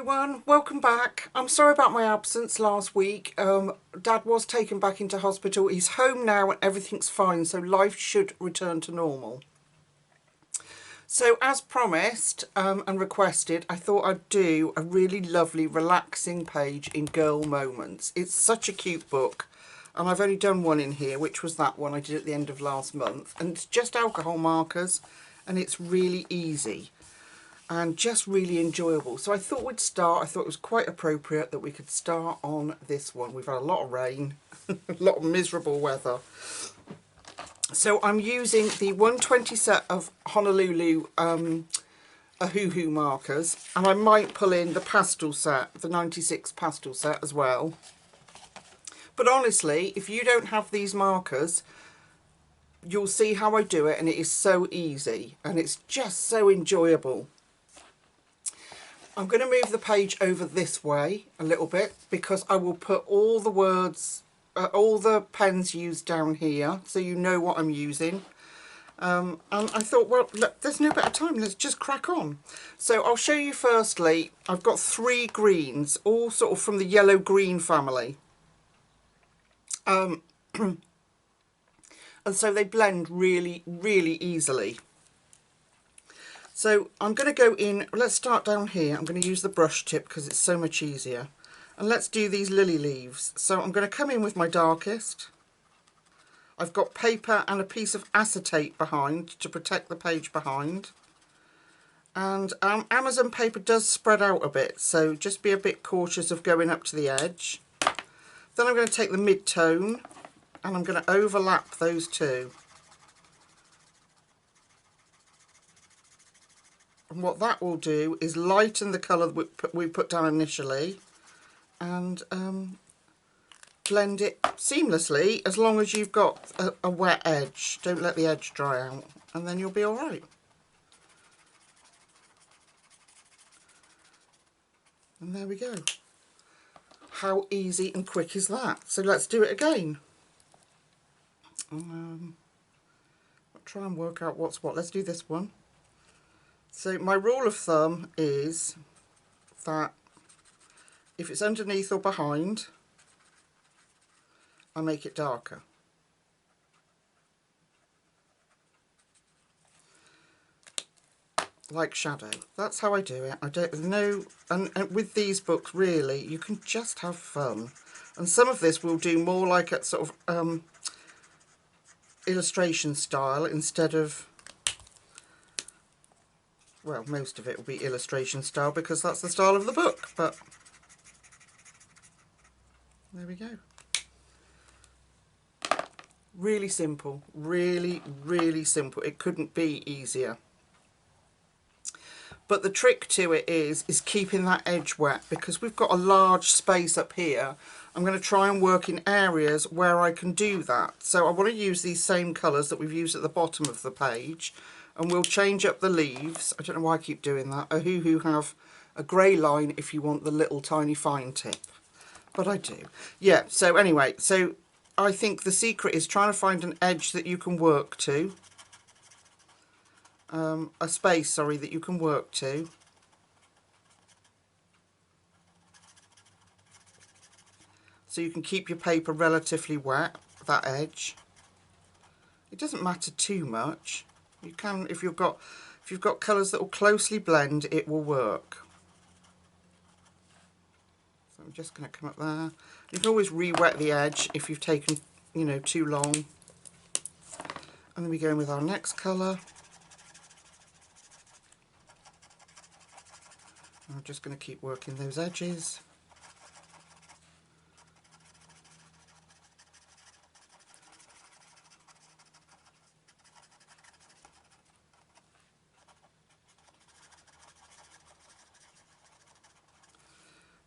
everyone, welcome back. I'm sorry about my absence last week. Dad was taken back into hospital. He's home now and everything's fine, so life should return to normal. So as promised and requested, I thought I'd do a really lovely relaxing page in Girl Moments. It's such a cute book, and I've only done one in here, which was that one I did at the end of last month, and it's just alcohol markers and it's really easy and just really enjoyable. So I thought we'd start, I thought it was quite appropriate that we could start on this one. We've had a lot of rain, a lot of miserable weather. So I'm using the 120 set of Honolulu Ohuhu markers, and I might pull in the pastel set, the 96 pastel set as well. But honestly, if you don't have these markers, you'll see how I do it, and it is so easy and it's just so enjoyable. I'm going to move the page over this way a little bit because I will put all the words, all the pens used down here, so you know what I'm using. And I thought, well, look, there's no better time, let's just crack on. So I'll show you firstly, I've got 3 greens, all sort of from the yellow-green family. And so they blend really, really easily. So I'm going to go in, let's start down here. I'm going to use the brush tip because it's so much easier. And let's do these lily leaves. So I'm going to come in with my darkest. I've got paper and a piece of acetate behind to protect the page behind. And Amazon paper does spread out a bit, so just be a bit cautious of going up to the edge. Then I'm going to take the mid-tone and I'm going to overlap those two. And what that will do is lighten the colour we put down initially and blend it seamlessly, as long as you've got a wet edge. Don't let the edge dry out, and then you'll be alright. And there we go. How easy and quick is that? So let's do it again. I'll try and work out what's what. Let's do this one. So my rule of thumb is that if it's underneath or behind, I make it darker. Like shadow. That's how I do it. I don't know, and with these books really you can just have fun. And some of this will do more like a sort of illustration style instead of, well, most of it will be illustration style because that's the style of the book, but there we go. Really simple, really, really simple. It couldn't be easier. But the trick to it is keeping that edge wet, because we've got a large space up here. I'm going to try and work in areas where I can do that. So I want to use these same colours that we've used at the bottom of the page, and we'll change up the leaves. I don't know why I keep doing that. Ohuhu have a grey line if you want the little tiny fine tip, but I do. Yeah, so anyway, so I think the secret is trying to find an edge that you can work to. A space, sorry, that you can work to. So you can keep your paper relatively wet, that edge. It doesn't matter too much. You can, if you've got colours that will closely blend, it will work. So I'm just going to come up there. You can always re-wet the edge if you've taken, you know, too long. And then we go in with our next colour. I'm just going to keep working those edges.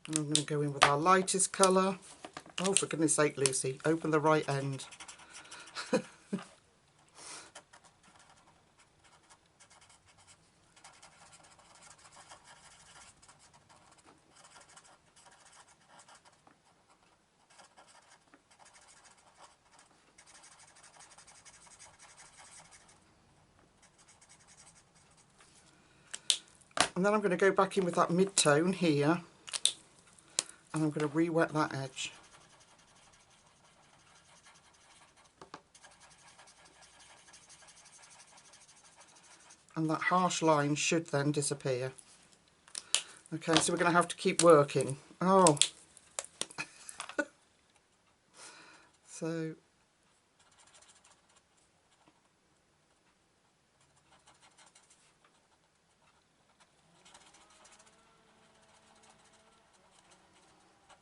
And I'm going to go in with our lightest colour. Oh, for goodness sake, Lucy, open the right end. And then I'm going to go back in with that mid-tone here and I'm going to re-wet that edge. And that harsh line should then disappear. Okay, so we're going to have to keep working. Oh. So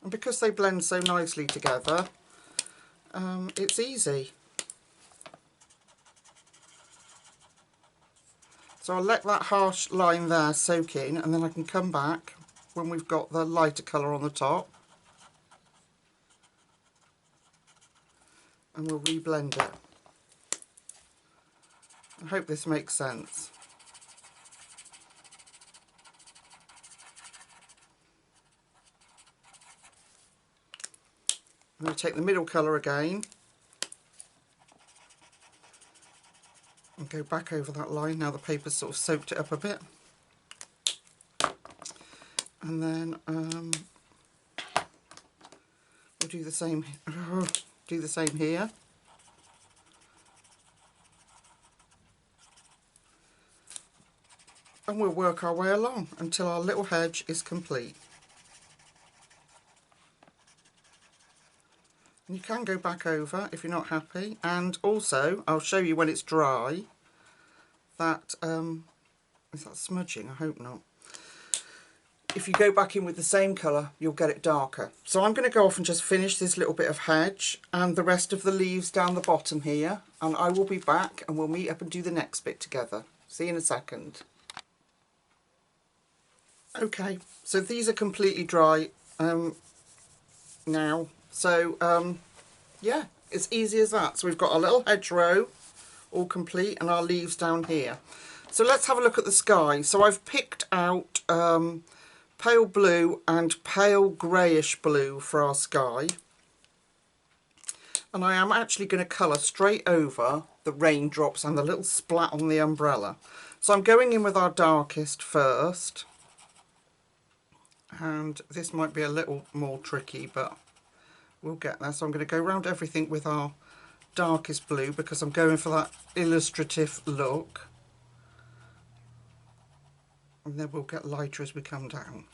and because they blend so nicely together, it's easy. So I'll let that harsh line there soak in, and then I can come back when we've got the lighter colour on the top, and we'll reblend it. I hope this makes sense. I'm going to take the middle colour again and go back over that line. Now the paper's sort of soaked it up a bit. And then we'll do the same. Do the same here. And we'll work our way along until our little hedge is complete. And you can go back over if you're not happy, and also I'll show you when it's dry that is that smudging? I hope not. If you go back in with the same colour, you'll get it darker. So I'm going to go off and just finish this little bit of hedge and the rest of the leaves down the bottom here, and I will be back and we'll meet up and do the next bit together. See you in a second. Okay, so these are completely dry now. So yeah, it's easy as that. So we've got our little hedgerow all complete and our leaves down here. So let's have a look at the sky. So I've picked out pale blue and pale greyish blue for our sky. And I am actually going to colour straight over the raindrops and the little splat on the umbrella. So I'm going in with our darkest first. And this might be a little more tricky, but we'll get there. So I'm going to go around everything with our darkest blue because I'm going for that illustrative look. And then we'll get lighter as we come down.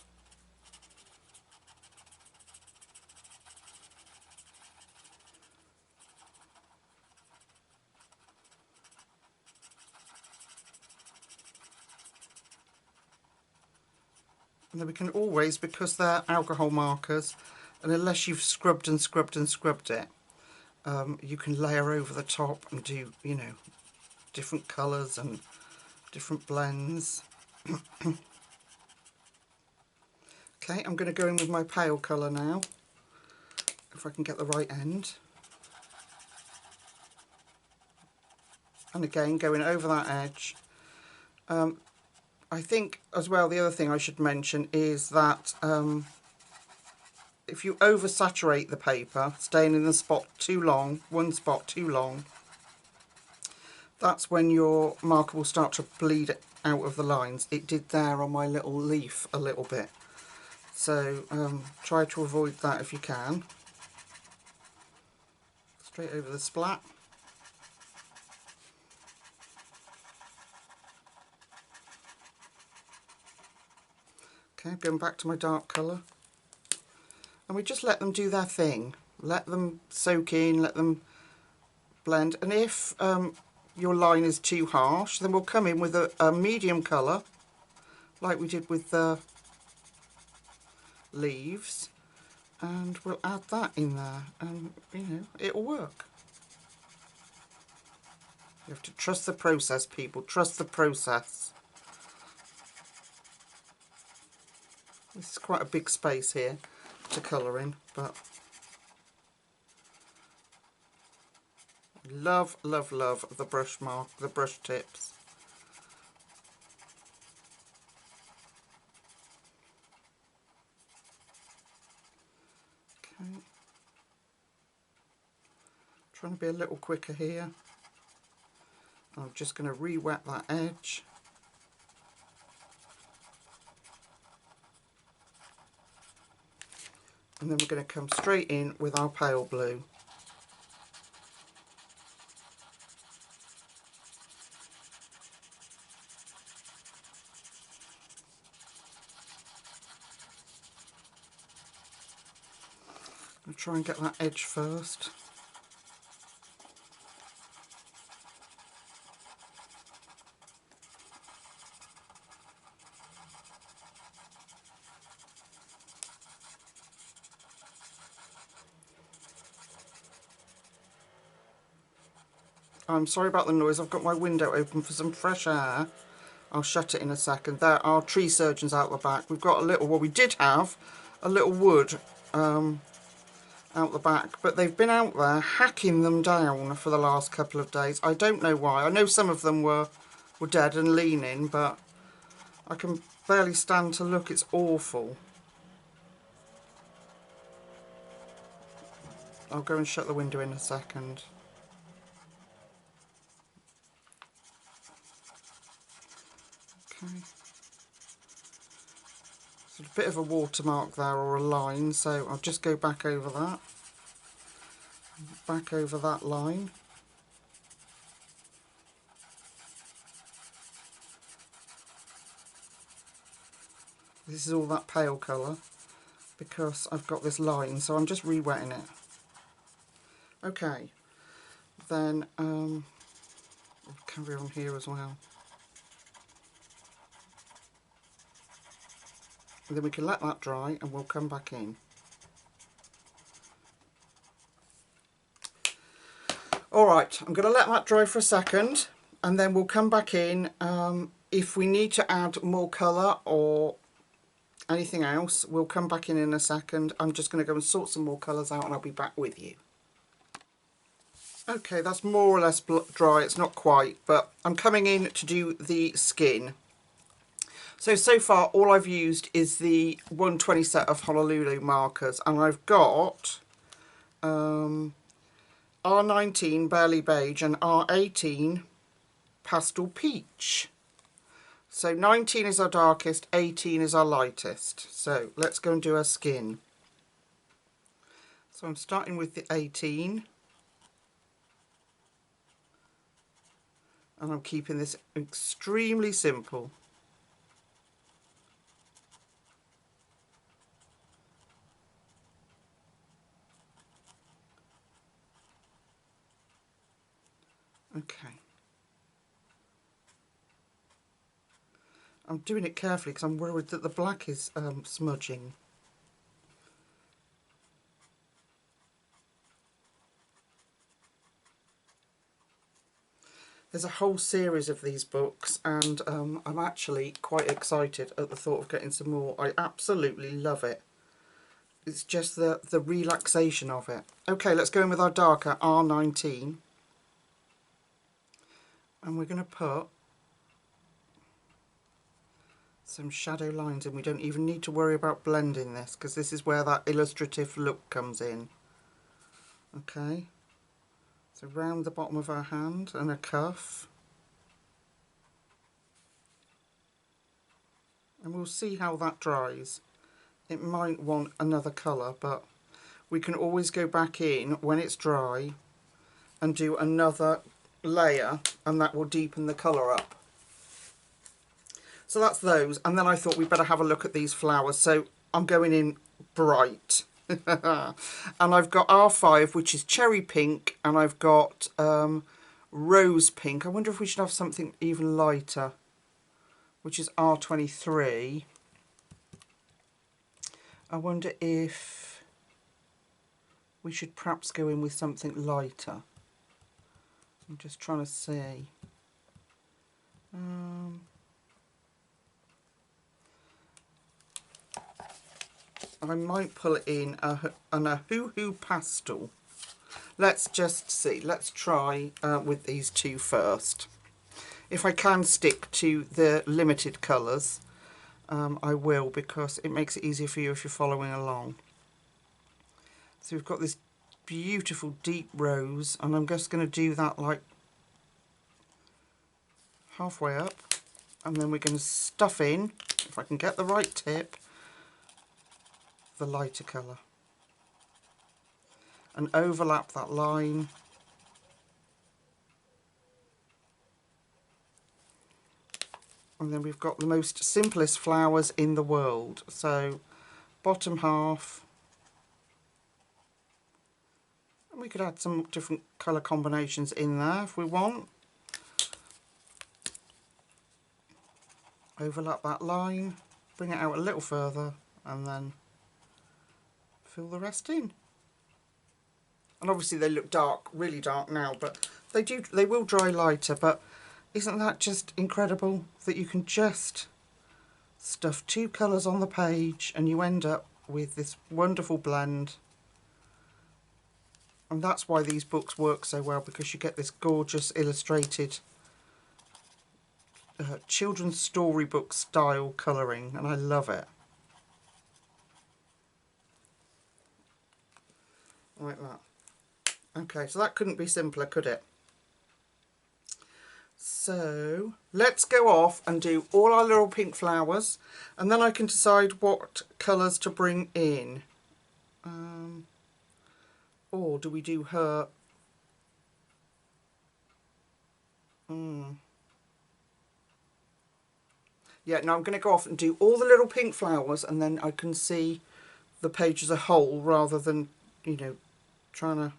And then we can always, because they're alcohol markers, and unless you've scrubbed and scrubbed and scrubbed it, you can layer over the top and do, you know, different colours and different blends. Okay, I'm going to go in with my pale colour now, if I can get the right end. And again, going over that edge. I think as well, the other thing I should mention is that if you oversaturate the paper, staying in the spot too long, one spot too long, that's when your marker will start to bleed out of the lines. It did there on my little leaf a little bit. So try to avoid that if you can. Straight over the splat. Okay, going back to my dark colour. And we just let them do their thing. Let them soak in, let them blend. And if your line is too harsh, then we'll come in with a medium colour, like we did with the leaves. And we'll add that in there, and you know, it'll work. You have to trust the process, people. Trust the process. This is quite a big space here to colour in, but love, love, love the brush mark, the brush tips. Okay. Trying to be a little quicker here. I'm just going to re-wet that edge. And then we're going to come straight in with our pale blue. I'll try and get that edge first. I'm sorry about the noise, I've got my window open for some fresh air. I'll shut it in a second. There are tree surgeons out the back. We've got a little, well we did have a little wood out the back, but they've been out there hacking them down for the last couple of days. I don't know why. I know some of them were dead and leaning, but I can barely stand to look. It's awful. I'll go and shut the window in a second. Okay. So a bit of a watermark there, or a line, so I'll just go back over that. Back over that line. This is all that pale colour because I've got this line, so I'm just re-wetting it. Okay, then I'll carry on here as well. And then we can let that dry and we'll come back in. Alright, I'm going to let that dry for a second and then we'll come back in. If we need to add more colour or anything else, we'll come back in a second. I'm just going to go and sort some more colours out and I'll be back with you. Okay, that's more or less dry. It's not quite, but I'm coming in to do the skin. So far all I've used is the 120 set of Honolulu markers, and I've got R19 Barely Beige and R18 Pastel Peach. So 19 is our darkest, 18 is our lightest. So let's go and do our skin. So I'm starting with the 18. And I'm keeping this extremely simple. Okay. I'm doing it carefully because I'm worried that the black is smudging. There's a whole series of these books and I'm actually quite excited at the thought of getting some more. I absolutely love it. It's just the relaxation of it. Okay, let's go in with our darker R19. And we're going to put some shadow lines in. We don't even need to worry about blending this because this is where that illustrative look comes in. Okay, so round the bottom of our hand and a cuff. And we'll see how that dries. It might want another colour, but we can always go back in when it's dry and do another layer and that will deepen the colour up. So that's those, and then I thought we'd better have a look at these flowers. So I'm going in bright. And I've got R5, which is cherry pink, and I've got rose pink. I wonder if we should have something even lighter, which is R23. I wonder if we should perhaps go in with something lighter. I'm just trying to see. I might pull in an Ohuhu pastel. Let's just see. Let's try with these two first. If I can stick to the limited colours, I will, because it makes it easier for you if you're following along. So we've got this beautiful deep rose, and I'm just going to do that like halfway up, and then we're going to stuff in, if I can get the right tip, the lighter colour. and overlap that line. And then we've got the most simplest flowers in the world. So bottom half, and we could add some different colour combinations in there if we want. Overlap that line, bring it out a little further, and then fill the rest in. And obviously they look dark, really dark now, but they will dry lighter. But isn't that just incredible that you can just stuff 2 colours on the page and you end up with this wonderful blend? And that's why these books work so well, because you get this gorgeous illustrated children's storybook style colouring, and I love it. Like that. Okay, so that couldn't be simpler, could it? So let's go off and do all our little pink flowers, and then I can decide what colours to bring in. Or do we do her? Yeah, no, I'm going to go off and do all the little pink flowers, and then I can see the page as a whole rather than, you know, trying to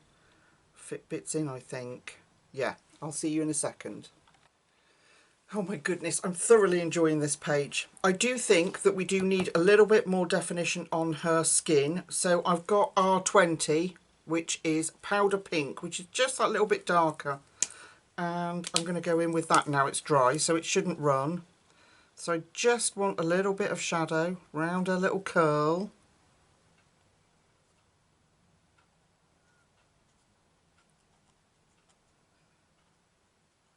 fit bits in, I think. Yeah, I'll see you in a second. Oh my goodness, I'm thoroughly enjoying this page. I do think that we do need a little bit more definition on her skin. So I've got R20, which is powder pink, which is just that little bit darker. And I'm going to go in with that now it's dry, so it shouldn't run. So I just want a little bit of shadow round her little curl.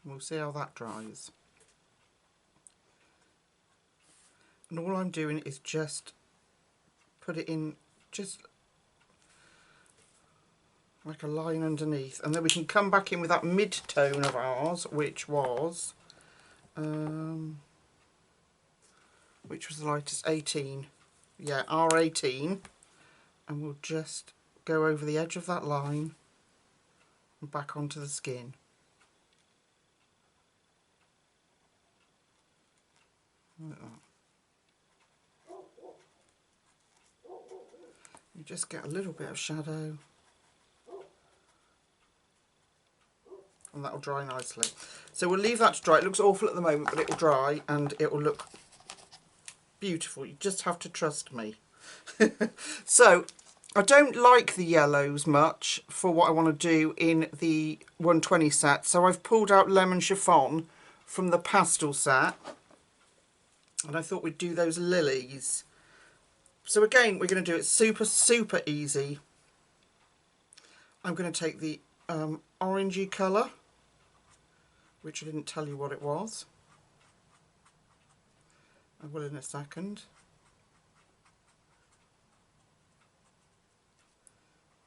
We'll see how that dries. And all I'm doing is just put it in just like a line underneath, and then we can come back in with that mid-tone of ours, which was the lightest, 18. Yeah, R18, and we'll just go over the edge of that line and back onto the skin. Like that. You just get a little bit of shadow, and that'll dry nicely. So we'll leave that to dry. It looks awful at the moment, but it'll dry and it will look beautiful. You just have to trust me. So I don't like the yellows much for what I want to do in the 120 set, so I've pulled out Lemon Chiffon from the pastel set, and I thought we'd do those lilies. So again, we're going to do it super easy. I'm going to take the orangey colour, which I didn't tell you what it was. I will in a second.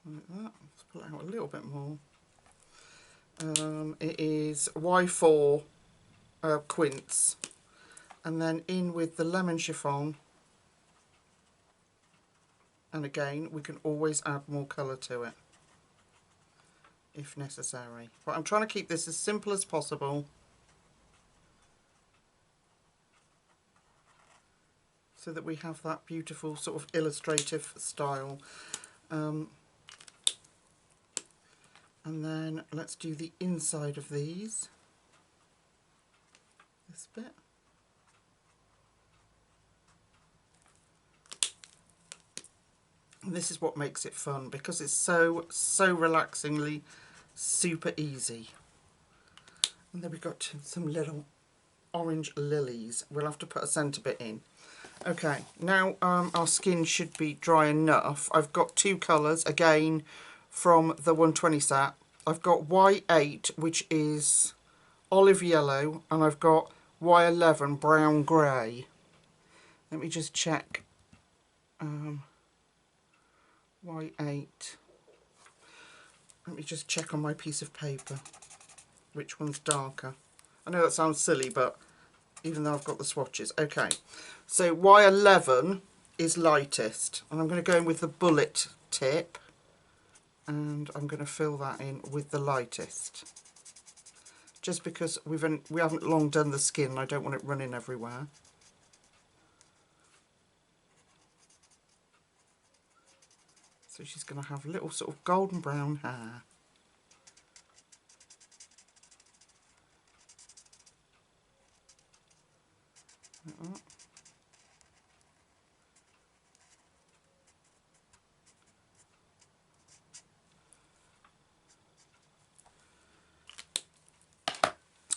Like that. Let's pull it out a little bit more. It is Y4 quince, and then in with the Lemon Chiffon. And again, we can always add more colour to it if necessary. But I'm trying to keep this as simple as possible, so that we have that beautiful sort of illustrative style. And then let's do the inside of these. This bit. And this is what makes it fun, because it's so relaxingly super easy. And then we've got some little orange lilies. We'll have to put a centre bit in. Okay, now our skin should be dry enough. I've got 2 colours, again, from the 120 set. I've got Y8, which is olive yellow, and I've got Y11, brown grey. Let me just check. Y8. Let me just check on my piece of paper which one's darker. I know that sounds silly, but even though I've got the swatches. Okay, so Y11 is lightest, and I'm going to go in with the bullet tip. and I'm going to fill that in with the lightest. Just because we haven't long done the skin and I don't want it running everywhere. So she's going to have little sort of golden brown hair. Like that.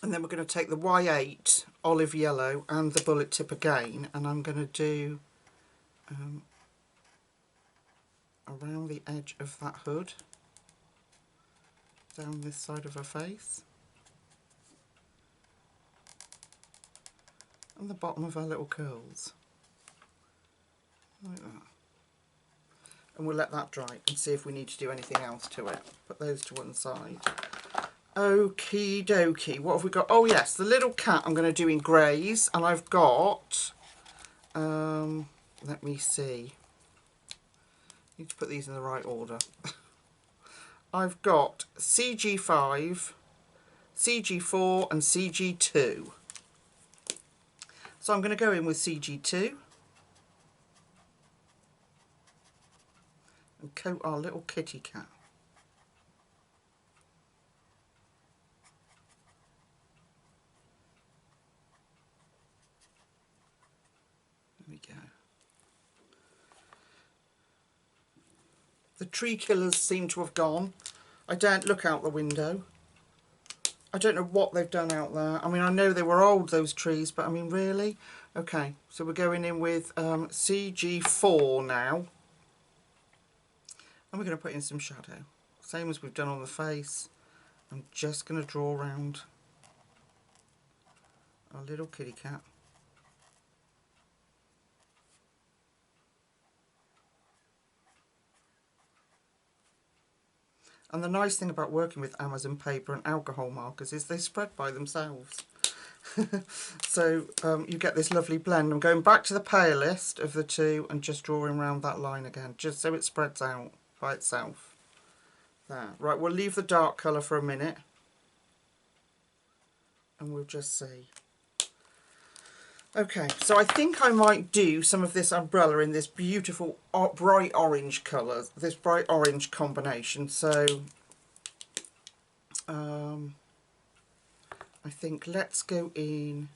And then we're going to take the Y8 olive yellow and the bullet tip again, and I'm going to do around the edge of that hood, down this side of her face, and the bottom of her little curls, like that. And we'll let that dry and see if we need to do anything else to it. Put those to one side. Okie dokie, what have we got? Oh yes, the little cat I'm going to do in greys, and I've got, let me see, need to put these in the right order. I've got CG5, CG4 and CG2. So I'm going to go in with CG2 and coat our little kitty cat. There we go. The tree killers seem to have gone. I daren't look out the window. I don't know what they've done out there. I mean, I know they were old, those trees, but I mean, really? Okay, so we're going in with CG4 now. And we're going to put in some shadow. Same as we've done on the face. I'm just going to draw around our little kitty cat. And the nice thing about working with Amazon paper and alcohol markers is they spread by themselves. So you get this lovely blend. I'm going back to the palest of the two and just drawing around that line again, just so it spreads out by itself. There. Right, we'll leave the dark colour for a minute and we'll just see. Okay, so I think I might do some of this umbrella in this beautiful bright orange colour, this bright orange combination. So I think let's go in,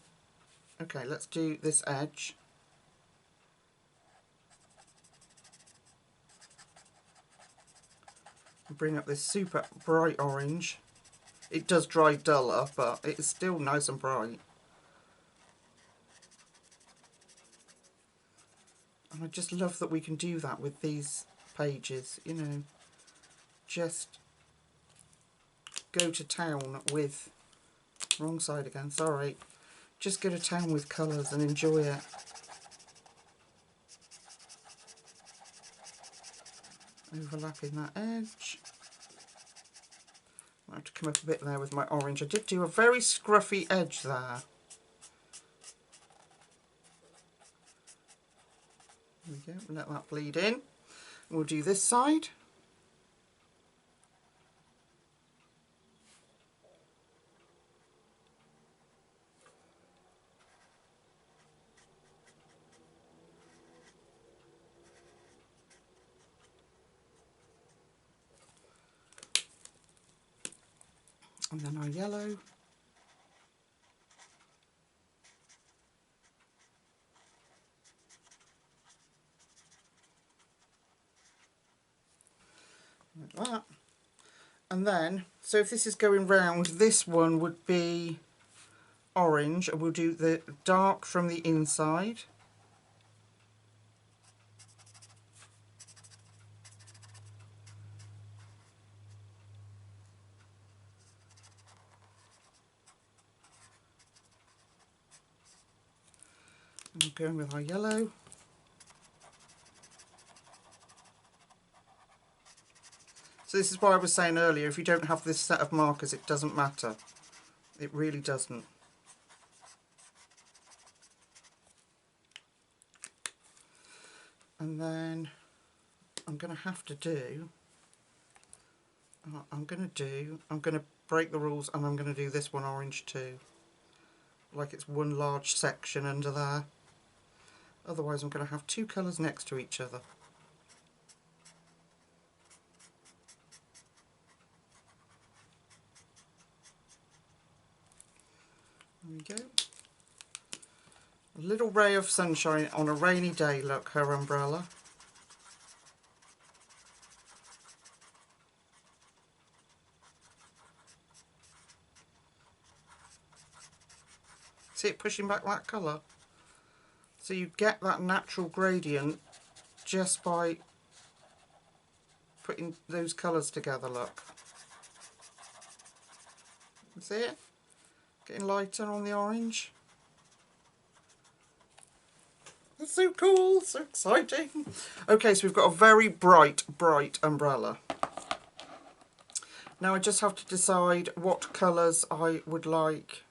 okay, let's do this edge. And bring up this super bright orange. It does dry duller, but it's still nice and bright. And I just love that we can do that with these pages, you know, just go to town with, wrong side again, sorry, just go to town with colours and enjoy it. Overlapping that edge. I have to come up a bit there with my orange. I did do a very scruffy edge there. There we go, let that bleed in. We'll do this side. And then our yellow. Like that. And then, so if this is going round, this one would be orange, and we'll do the dark from the inside. And we're going with our yellow. So this is why I was saying earlier, if you don't have this set of markers, it doesn't matter. It really doesn't. And then I'm going to have to do I'm going to break the rules, and I'm going to do this one orange too. Like it's one large section under there. Otherwise I'm going to have two colours next to each other. There we go. A little ray of sunshine on a rainy day, look, her umbrella. See it pushing back that colour? So you get that natural gradient just by putting those colours together, look. See it? Getting lighter on the orange. That's so cool, so exciting. Okay, so we've got a very bright, bright umbrella. Now I just have to decide what colours I would like.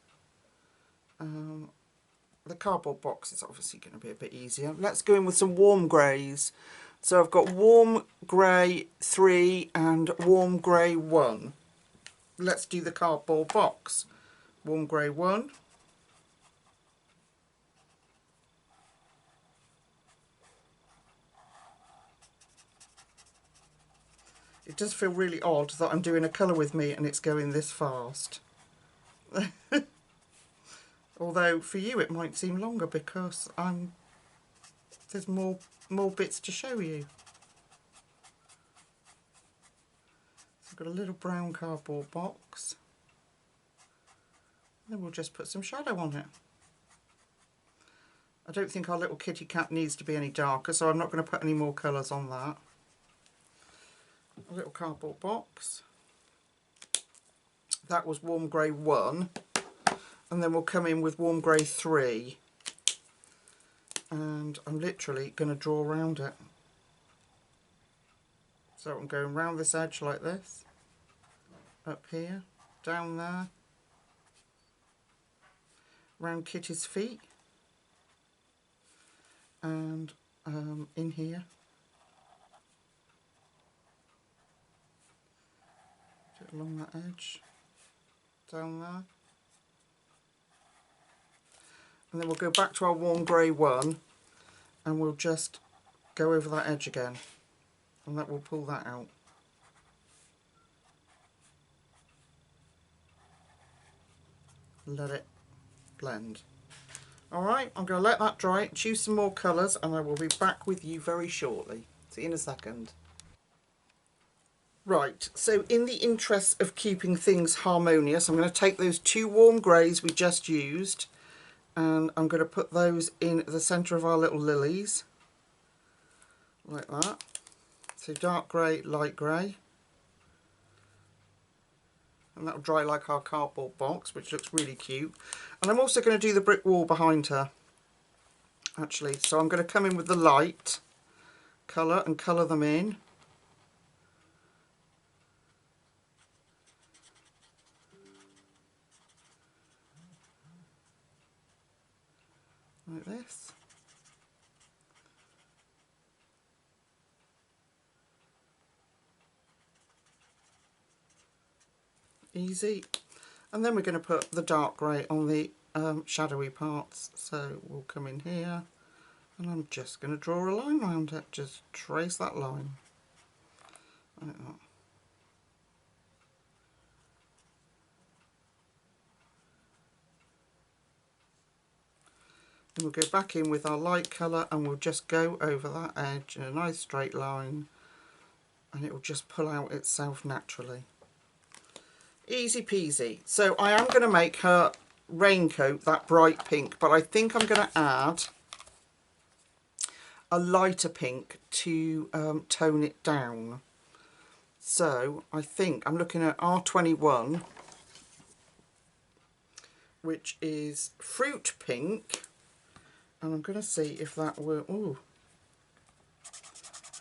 The cardboard box is obviously going to be a bit easier. Let's go in with some warm greys. So I've got warm grey 3 and warm grey 1. Let's do the cardboard box. Warm grey 1. It does feel really odd that I'm doing a colour with me and it's going this fast. Although for you it might seem longer because there's more bits to show you. So I've got a little brown cardboard box. Then we'll just put some shadow on it. I don't think our little kitty cat needs to be any darker, so I'm not going to put any more colours on that. A little cardboard box. That was warm grey 1. And then we'll come in with warm grey 3. And I'm literally going to draw around it. So I'm going round this edge like this. Up here, down there. Round Kitty's feet. And in here. Along that edge, down there, and then we'll go back to our warm grey 1 and we'll just go over that edge again, and that will pull that out. Let it blend. Alright, I'm going to let that dry, choose some more colours, and I will be back with you very shortly. See you in a second. Right, so in the interest of keeping things harmonious, I'm going to take those 2 warm greys we just used and I'm going to put those in the centre of our little lilies, like that. So dark grey, light grey. And that'll dry like our cardboard box, which looks really cute. And I'm also going to do the brick wall behind her, actually. So I'm going to come in with the light colour and colour them in. Like this. Easy. And then we're going to put the dark grey on the shadowy parts. So we'll come in here and I'm just going to draw a line around it. Just trace that line. Like that. Then we'll go back in with our light colour and we'll just go over that edge in a nice straight line, and it will just pull out itself naturally. Easy peasy. So I am going to make her raincoat that bright pink, but I think I'm going to add a lighter pink to tone it down. So I think I'm looking at R21, which is fruit pink. And I'm going to see if that will... Ooh,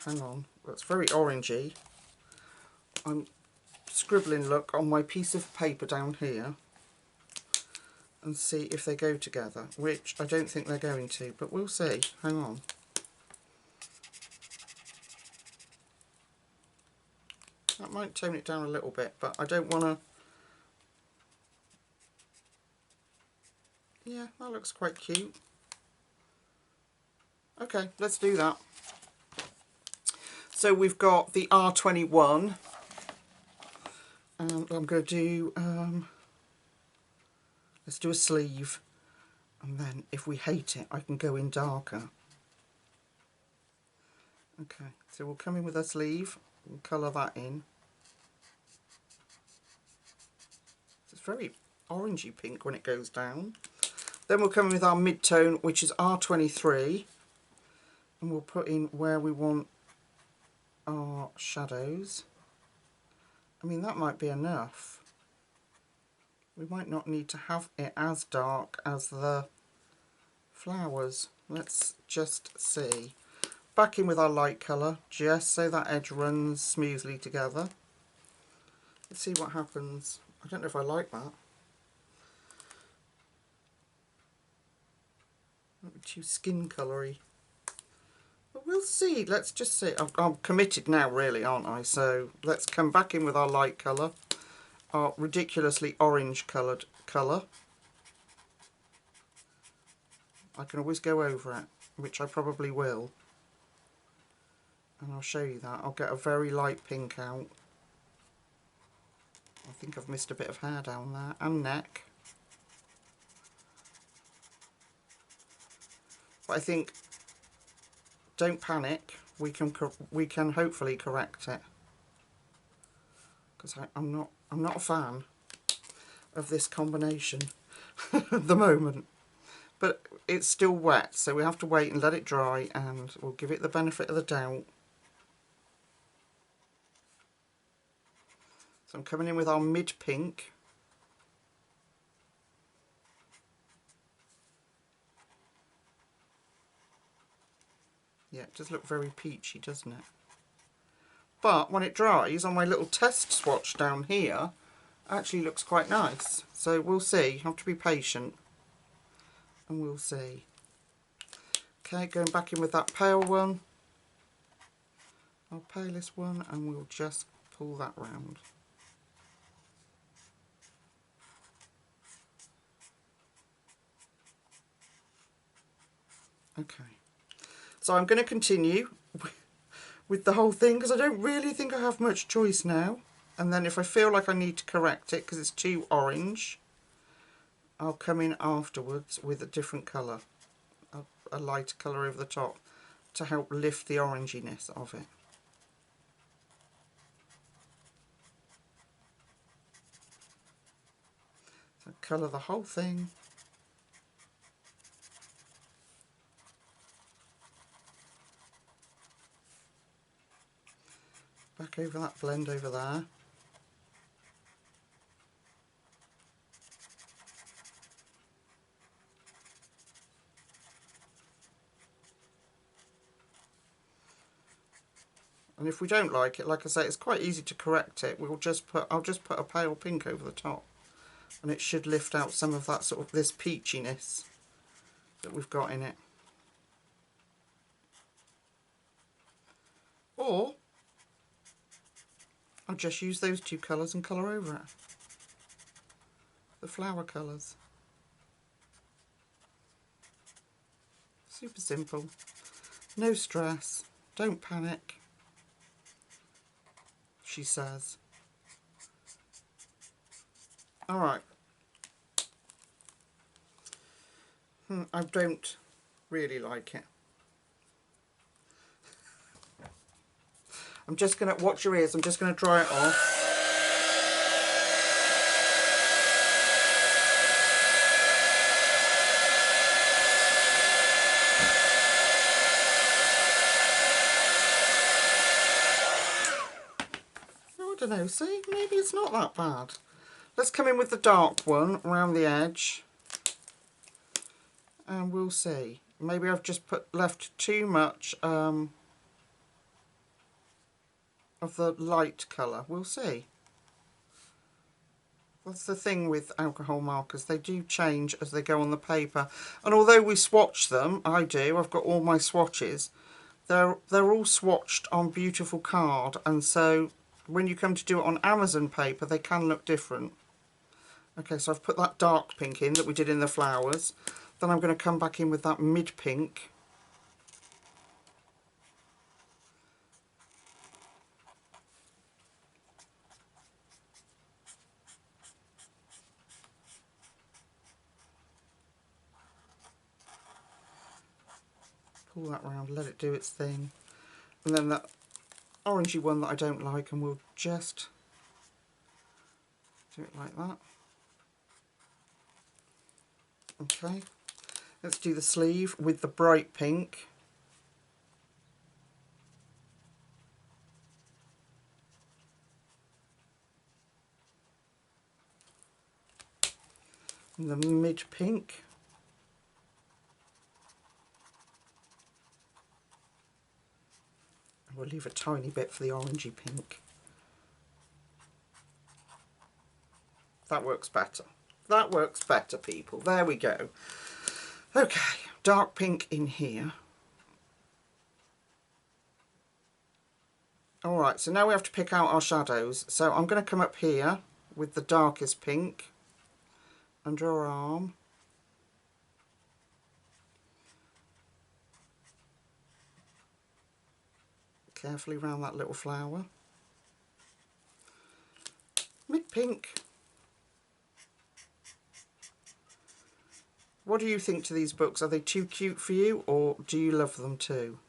hang on. That's very orangey. I'm scribbling, look, on my piece of paper down here. And see if they go together. Which I don't think they're going to, but we'll see. Hang on. That might tone it down a little bit, but I don't want to... Yeah, that looks quite cute. Okay, let's do that. So we've got the R21, and I'm going to do, let's do a sleeve, and then if we hate it, I can go in darker. Okay, so we'll come in with a sleeve and colour that in. It's very orangey pink when it goes down. Then we'll come in with our mid-tone, which is R23, and we'll put in where we want our shadows. I mean, that might be enough. We might not need to have it as dark as the flowers. Let's just see. Back in with our light colour, just so that edge runs smoothly together. Let's see what happens. I don't know if I like that. Might be too skin coloury. But we'll see. Let's just see. I'm committed now, really, aren't I? So let's come back in with our light colour. Our ridiculously orange coloured colour. I can always go over it, which I probably will. And I'll show you that. I'll get a very light pink out. I think I've missed a bit of hair down there, and neck. But I think, don't panic. We can hopefully correct it. Because I'm not a fan of this combination at the moment. But it's still wet, so we have to wait and let it dry, and we'll give it the benefit of the doubt. So I'm coming in with our mid-pink. Yeah, it does look very peachy, doesn't it? But when it dries, on my little test swatch down here, actually looks quite nice. So we'll see. You have to be patient. And we'll see. Okay, going back in with that pale one. Our palest one, and we'll just pull that round. Okay, so I'm going to continue with the whole thing because I don't really think I have much choice now. And then if I feel like I need to correct it because it's too orange, I'll come in afterwards with a different colour, a lighter colour over the top to help lift the oranginess of it. So colour the whole thing. Back over that blend over there. And if we don't like it, like I say, it's quite easy to correct it. I'll just put a pale pink over the top, and it should lift out some of that sort of this peachiness that we've got in it. Or I'll just use those two colours and colour over it. The flower colours. Super simple. No stress. Don't panic, she says. Alright. I don't really like it. I'm just going to, watch your ears, I'm just going to dry it off. Oh, I don't know, see, maybe it's not that bad. Let's come in with the dark one around the edge. And we'll see. Maybe I've just left too much of the light colour. We'll see. That's the thing with alcohol markers, they do change as they go on the paper. And although we swatch them, I've got all my swatches, they're all swatched on beautiful card, and so when you come to do it on Amazon paper, they can look different. Okay, so I've put that dark pink in that we did in the flowers. Then I'm going to come back in with that mid pink. Pull that round, let it do its thing. And then that orangey one that I don't like, and we'll just do it like that. Okay, let's do the sleeve with the bright pink. And the mid pink. We'll leave a tiny bit for the orangey pink. That works better. That works better, people. There we go. Okay, dark pink in here. Alright, so now we have to pick out our shadows. So I'm going to come up here with the darkest pink under our arm. Carefully around that little flower. Mid pink. What do you think to these books? Are they too cute for you, or do you love them too?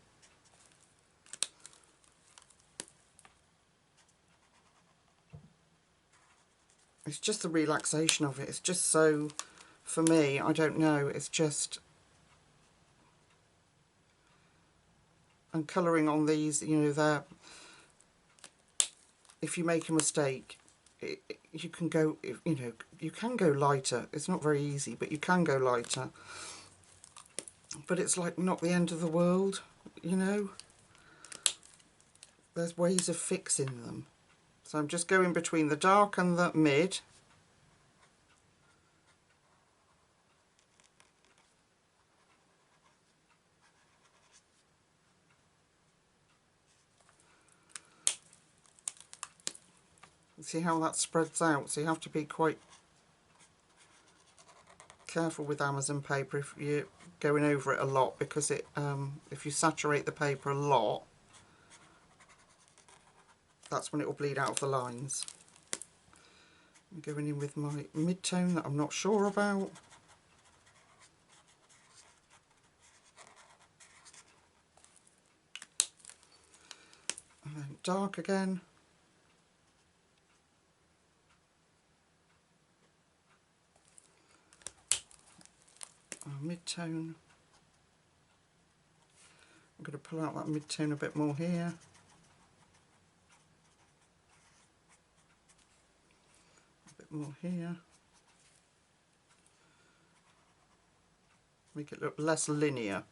It's just the relaxation of it. It's just so, for me, I don't know, it's just... And colouring on these, you know, they're... If you make a mistake, you can go, you know, you can go lighter. It's not very easy, but you can go lighter. But it's like not the end of the world, you know. There's ways of fixing them. So I'm just going between the dark and the mid. See how that spreads out? So you have to be quite careful with Amazon paper if you're going over it a lot, because it if you saturate the paper a lot, that's when it will bleed out of the lines. I'm going in with my mid-tone that I'm not sure about. And then dark again. Mid-tone. I'm going to pull out that mid-tone a bit more here. A bit more here. Make it look less linear.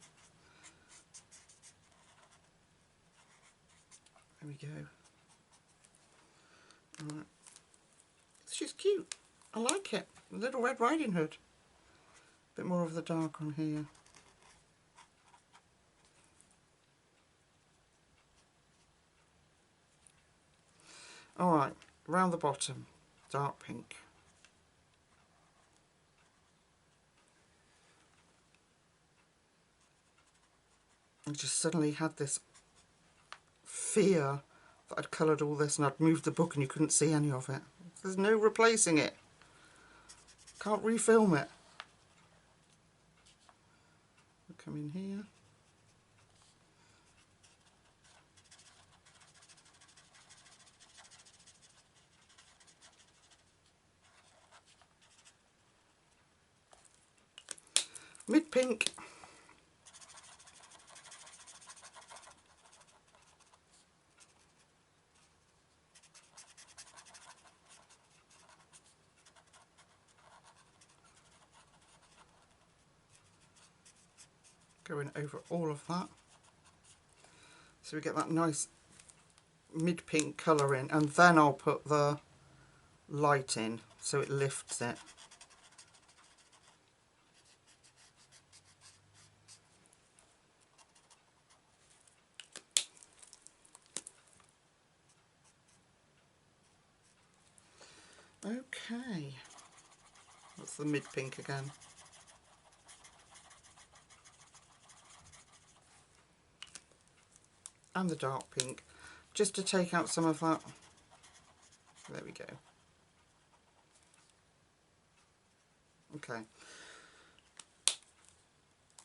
There we go. Right. It's just cute. I like it. Little Red Riding Hood. Bit more of the dark on here. Alright, round the bottom, dark pink. I just suddenly had this fear that I'd coloured all this and I'd moved the book and you couldn't see any of it. There's no replacing it. Can't refilm it. Come in here. Mid pink. Going over all of that, so we get that nice mid pink colour in, and then I'll put the light in so it lifts it. Okay, that's the mid pink again. And the dark pink, just to take out some of that. There we go. Okay.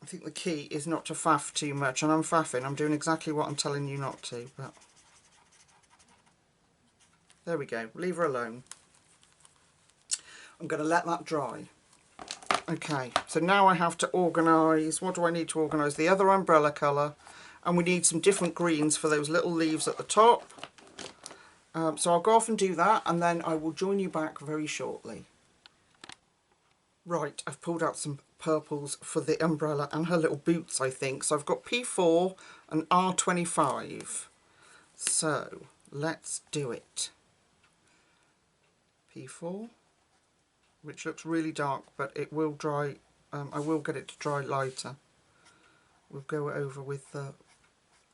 I think the key is not to faff too much, and I'm faffing. I'm doing exactly what I'm telling you not to, but there we go. Leave her alone. I'm going to let that dry. Okay, so now I have to organise, what do I need to organise? The other umbrella colour, and we need some different greens for those little leaves at the top. So I'll go off and do that, and then I will join you back very shortly. Right, I've pulled out some purples for the umbrella and her little boots, I think. So I've got P4 and R25. So let's do it. P4, which looks really dark, but it will dry. I will get it to dry lighter. We'll go over with the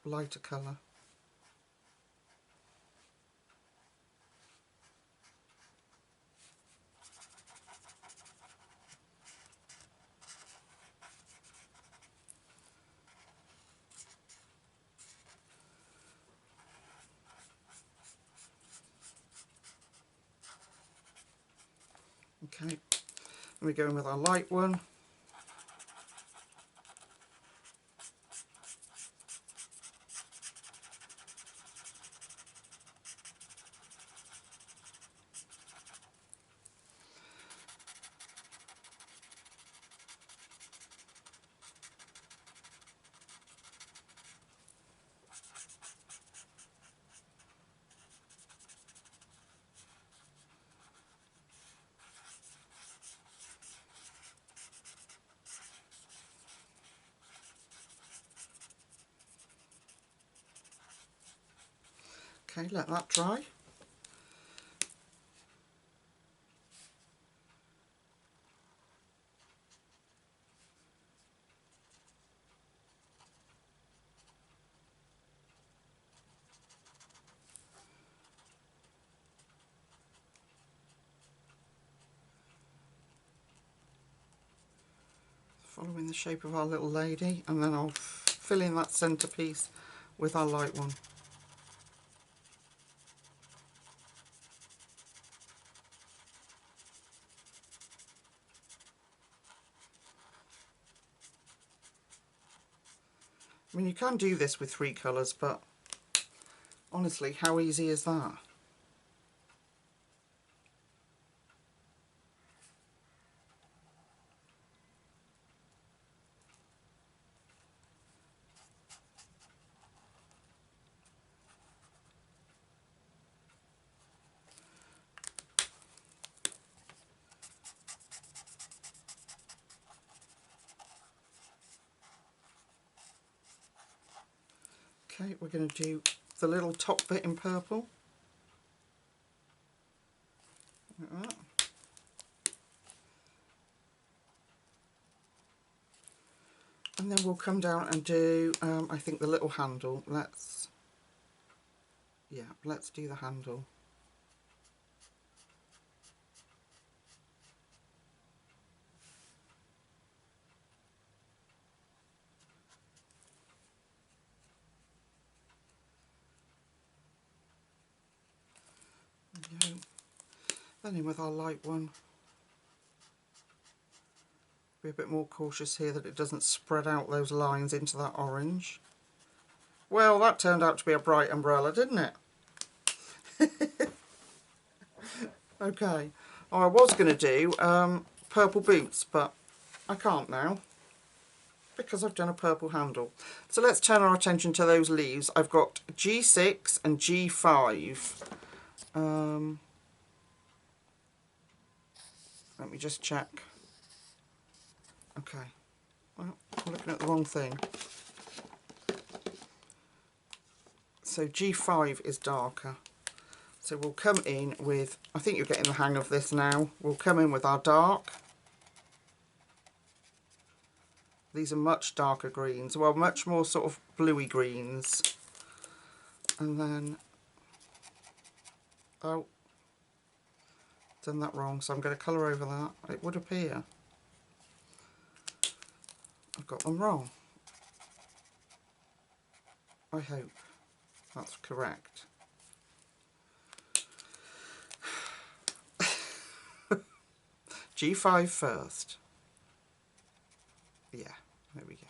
lighter colour. Okay, we go in with our light one. Okay, let that dry. Following the shape of our little lady, and then I'll fill in that centrepiece with our light one. I mean, you can do this with 3 colours, but honestly, how easy is that? Okay, we're going to do the little top bit in purple. Like that. And then we'll come down and do, I think, the little handle. Let's do the handle. There we go. Then in with our light one. Be a bit more cautious here that it doesn't spread out those lines into that orange. Well, that turned out to be a bright umbrella, didn't it? Okay. Oh, I was going to do purple boots, but I can't now because I've done a purple handle. So let's turn our attention to those leaves. I've got G6 and G5. Let me just check. Okay. Well, I'm looking at the wrong thing. So G5 is darker. So we'll come in with, I think you're getting the hang of this now. We'll come in with our dark. These are much darker greens, well, much more sort of bluey greens. And then, oh, done that wrong, so I'm going to colour over that. It would appear I've got them wrong. I hope that's correct. G5 first. Yeah, there we go.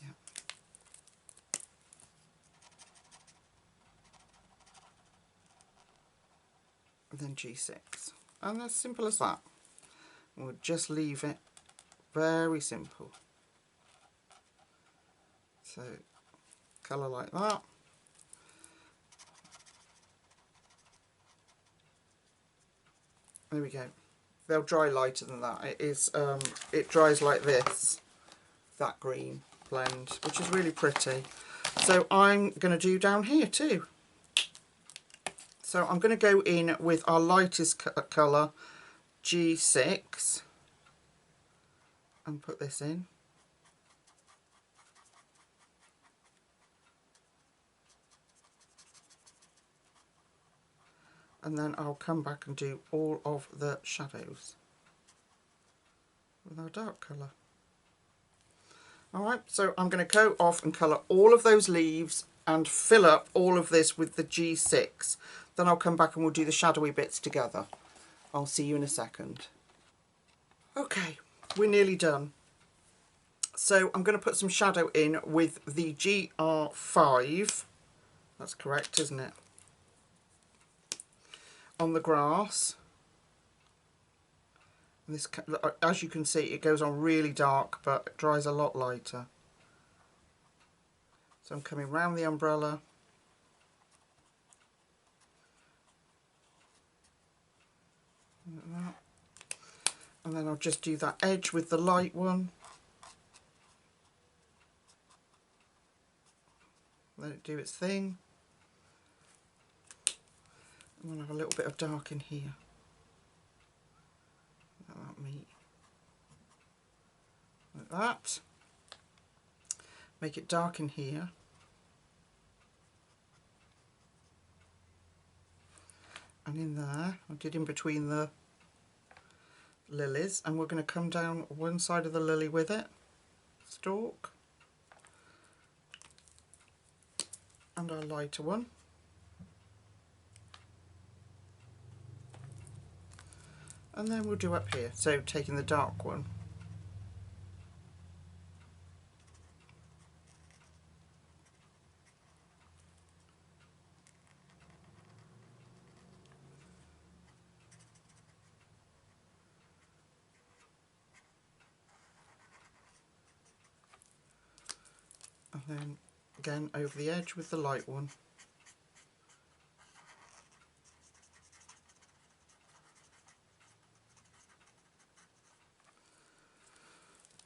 Yeah. And then G6. And as simple as that. We'll just leave it very simple. So, colour like that. There we go. They'll dry lighter than that. It is. It dries like this. That green blend, which is really pretty. So I'm going to do down here too. So I'm going to go in with our lightest colour, G6, and put this in. And then I'll come back and do all of the shadows with our dark colour. Alright, so I'm going to go off and colour all of those leaves and fill up all of this with the G6. Then I'll come back and we'll do the shadowy bits together. I'll see you in a second. Okay, we're nearly done. So I'm going to put some shadow in with the GR5. That's correct, isn't it? On the grass. And this, as you can see, it goes on really dark, but it dries a lot lighter. So I'm coming round the umbrella. Like that. And then I'll just do that edge with the light one. Let it do its thing. I'm going to have a little bit of dark in here. Let that meet. Like that. Make it dark in here. And in there, I did in between the lilies, and we're going to come down one side of the lily with it. Stalk. And our lighter one. And then we'll do up here, so taking the dark one. And then again over the edge with the light one.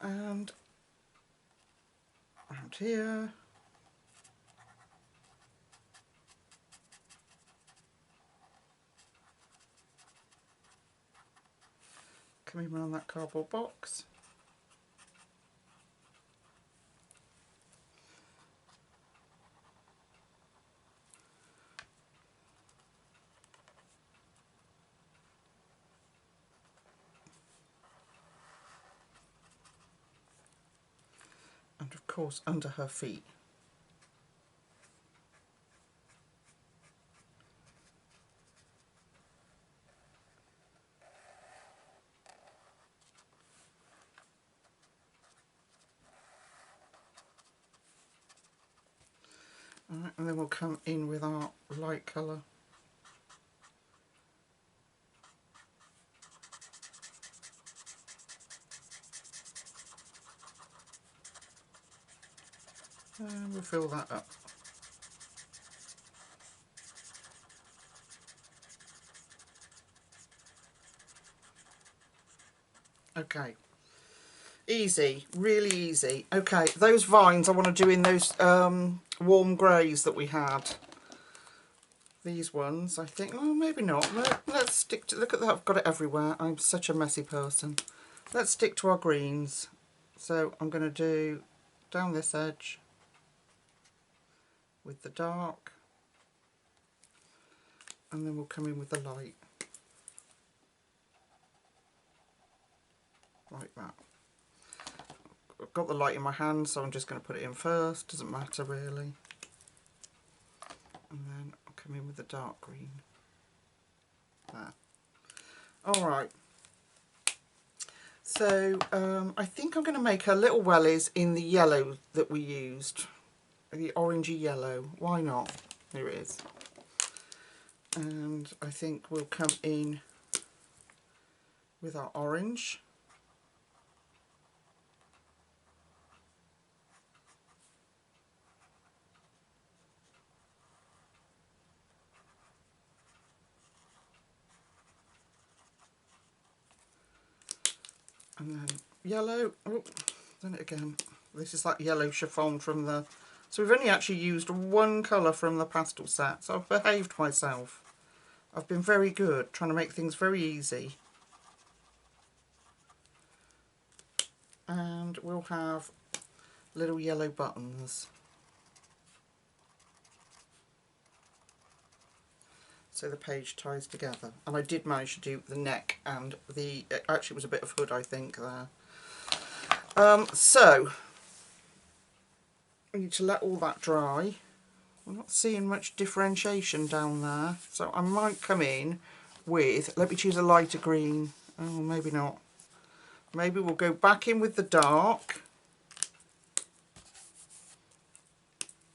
And around here. Coming around that cardboard box. And of course under her feet. Alright, and then we'll come in with our light colour. And we'll fill that up. Okay, easy, really easy. Okay, those vines I want to do in those warm greys that we had. These ones, I think, oh maybe not. Let's stick to, look at that, I've got it everywhere. I'm such a messy person. Let's stick to our greens. So I'm going to do down this edge with the dark. and then we'll come in with the light like that. I've got the light in my hand, so I'm just going to put it in first, doesn't matter really, and then I'll come in with the dark green there. Alright, so I think I'm going to make her little wellies in the yellow that we used, the orangey yellow. Why not? Here it is. And I think we'll come in with our orange. And then yellow. Oh, done it again. This is that yellow chiffon from the... So we've only actually used one colour from the pastel set, so I've behaved myself. I've been very good, trying to make things very easy. And we'll have little yellow buttons. So the page ties together. And I did manage to do the neck and the... Actually, it was a bit of hood, I think, there. So, we need to let all that dry. I'm not seeing much differentiation down there. So I might come in with... Let me choose a lighter green. Oh, maybe not. Maybe we'll go back in with the dark.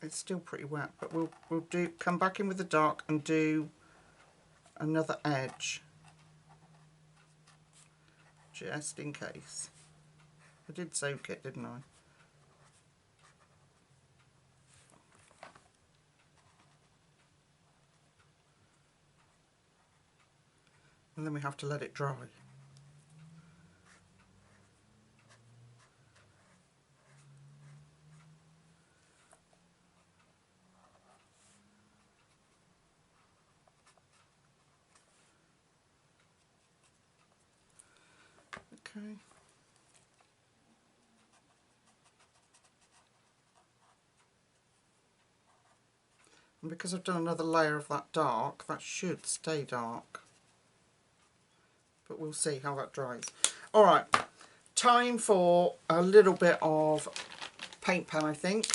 It's still pretty wet, but we'll come back in with the dark and do another edge, just in case. I did soak it, didn't I? And then we have to let it dry. Okay. And because I've done another layer of that dark, that should stay dark. But we'll see how that dries. Alright, time for a little bit of paint pen, I think.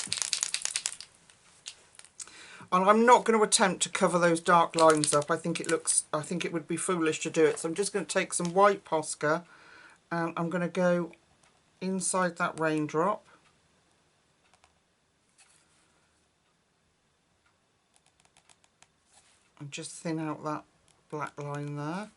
And I'm not going to attempt to cover those dark lines up. I think it would be foolish to do it. So I'm just going to take some white Posca and I'm going to go inside that raindrop. And just thin out that black line there.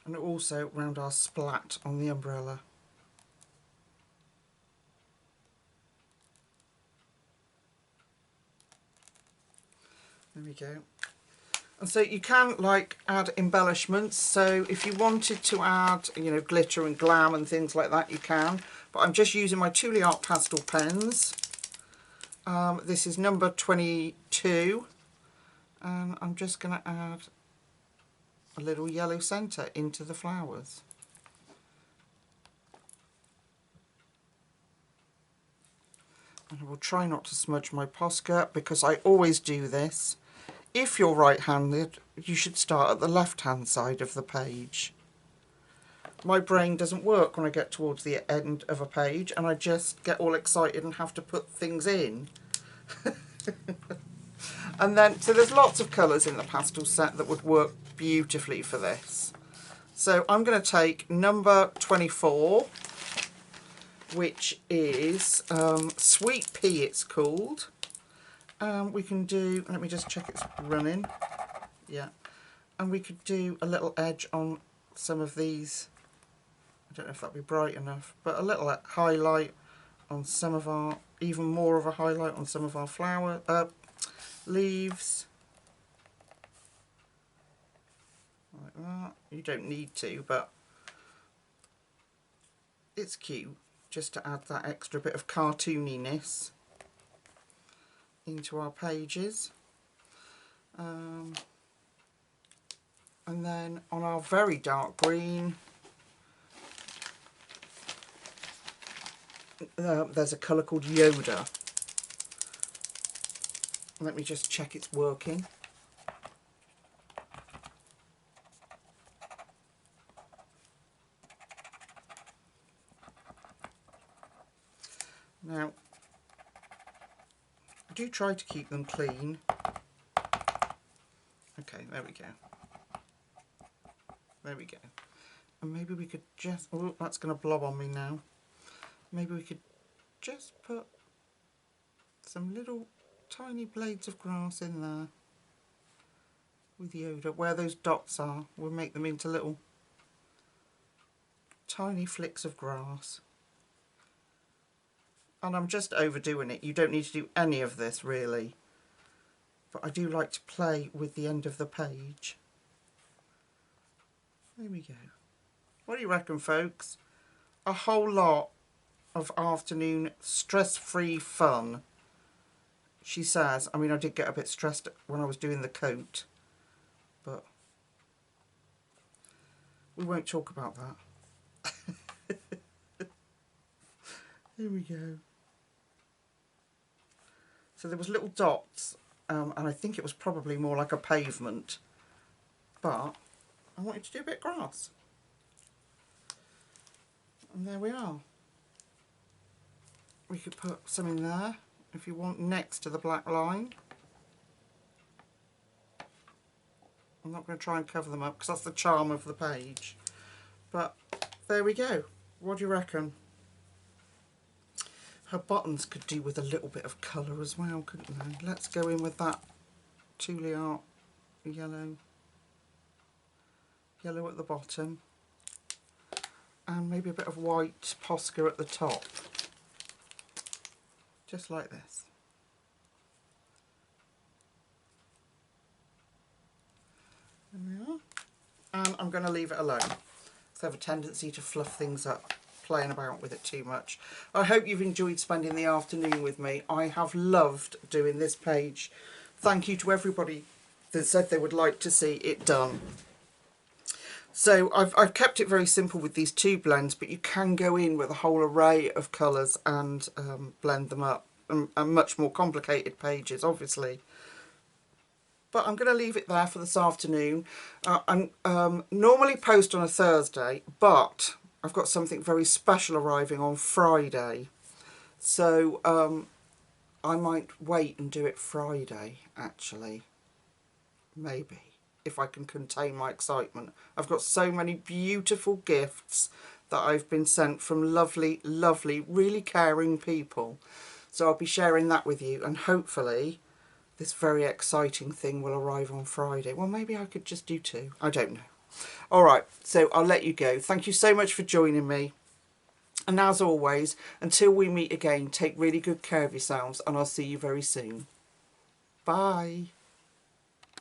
And also round our splat on the umbrella. There we go. And so you can like add embellishments. So if you wanted to add, you know, glitter and glam and things like that, you can. But I'm just using my Tule Art pastel pens. This is number 22. And I'm just going to add a little yellow centre into the flowers. And I will try not to smudge my Posca because I always do this. If you're right-handed, you should start at the left-hand side of the page. My brain doesn't work when I get towards the end of a page and I just get all excited and have to put things in. And then, so there's lots of colours in the pastel set that would work beautifully for this. So I'm going to take number 24, which is Sweet Pea it's called. We can do, let me just check it's running. Yeah. And we could do a little edge on some of these. I don't know if that'd be bright enough, but a little highlight on some of our, even more of a highlight on some of our flower leaves. Like that. You don't need to, but it's cute just to add that extra bit of cartooniness into our pages. And then on our very dark green, there's a colour called Yoda. Let me just check it's working. Now, I do try to keep them clean. Okay, there we go. There we go. And maybe we could just, oh, that's going to blob on me now. Maybe we could just put some little tiny blades of grass in there with Yoda. Where those dots are, we'll make them into little tiny flicks of grass. And I'm just overdoing it. You don't need to do any of this really. But I do like to play with the end of the page. There we go. What do you reckon, folks? A whole lot of afternoon stress-free fun, she says. I mean, I did get a bit stressed when I was doing the coat, but we won't talk about that. Here we go. So there was little dots, and I think it was probably more like a pavement, but I wanted to do a bit of grass. And there we are. We could put some in there if you want next to the black line. I'm not going to try and cover them up because that's the charm of the page. But there we go. What do you reckon? Her buttons could do with a little bit of colour as well, couldn't they? Let's go in with that Tulle yellow. Yellow at the bottom. And maybe a bit of white Posca at the top. Just like this. There we are. And I'm going to leave it alone. I have a tendency to fluff things up, playing about with it too much. I hope you've enjoyed spending the afternoon with me. I have loved doing this page. Thank you to everybody that said they would like to see it done. So I've kept it very simple with these two blends, but you can go in with a whole array of colours and blend them up, and much more complicated pages obviously. But I'm going to leave it there for this afternoon. I normally post on a Thursday, but I've got something very special arriving on Friday. So I might wait and do it Friday, actually. Maybe, if I can contain my excitement. I've got so many beautiful gifts that I've been sent from lovely, lovely, really caring people. So I'll be sharing that with you, and hopefully this very exciting thing will arrive on Friday. Well, maybe I could just do two. I don't know. All right, so I'll let you go. Thank you so much for joining me. And as always, until we meet again, take really good care of yourselves, and I'll see you very soon. Bye.